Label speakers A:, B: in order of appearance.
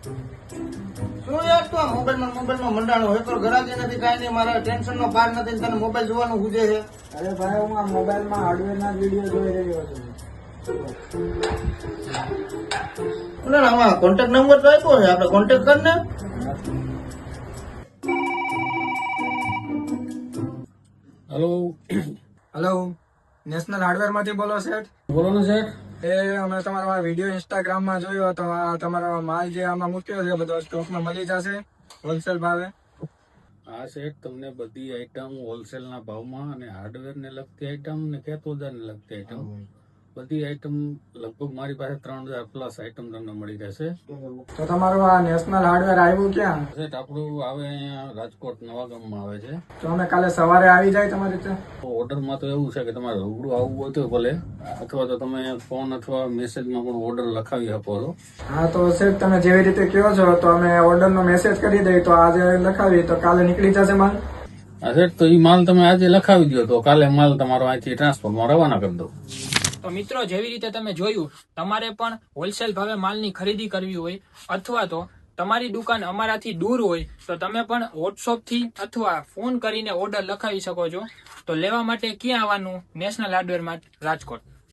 A: શું યાર તું આ મોબાઈલમાં મંડાણો હોય તો ઘરાકી નથી કાંઈ નહીં, મારા ટેન્શન નો પાર નથી, તને મોબાઈલ જોવાનું ગુજે છે.
B: અરે ભાઈ હું આ મોબાઈલમાં હાર્ડવેર ના વિડીયો જોઈ રહ્યો છું.
A: ના આમાં કોન્ટેક્ટ નંબર તો આપ્યો છે, આપણે કોન્ટેક્ટ કર ને.
C: હેલો
B: હેલો, નેશનલ હાર્ડવેર માંથી બોલો શેઠ?
C: બોલો ને શેઠ.
B: અમે તમારો આ વિડીયો ઇન્સ્ટાગ્રામ માં જોયો હતો. આ તમારો માલ જે આમાં મૂક્યો છે બધો સ્ટોકમાં મળી જશે હોલસેલ ભાવે?
C: હા શેઠ, તમને બધી આઈટમ હોલસેલ ના ભાવમાં અને હાર્ડવેર ને લગતી આઈટમ ને ખેતોદાર ને લગતી આઈટમ બધી આઈટમ લગભગ મારી પાસે 3000 પ્લસ આઈટમ તમને મળી રહેશે.
B: તો તમારું આ નેશનલ હાર્ડવેર આવ્યું ક્યાં?
C: શેઠ આપણું આવે અહીંયા રાજકોટ નવાગામમાં આવે છે.
B: તો અમે કાલે સવારે આવી જાય તમારી રીતે?
C: તો ઓર્ડરમાં તો એવું છે કે તમારે રૂબરૂ આવવું હોય તો ભલે, અથવા તો તમે ફોન અથવા મેસેજમાં પણ ઓર્ડર લખાવી આપો છો.
B: હા તો શેઠ તમે જેવી રીતે કહો છો તો અમે ઓર્ડર નો મેસેજ કરી દઈએ, તો આજે લખાવી તો કાલે નીકળી જશે માલ?
C: હા શેઠ, તો એ માલ તમે આજે લખાવી દો તો કાલે માલ તમારો અહીંથી ટ્રાન્સપોર્ટમાં રવાના કરી દો.
D: તો મિત્રો, જેવી રીતે તમે જોયું, તમારે પણ હોલસેલ ભાવે માલની ખરીદી કરવી હોય અથવા તો તમારી દુકાન અમારાથી દૂર હોય તો તમે પણ વોટ્સઅપ થી અથવા ફોન કરીને ઓર્ડર લખાવી શકો છો. તો લેવા માટે ક્યાં આવવાનું? નેશનલ હાર્ડવેર માટે રાજકોટ.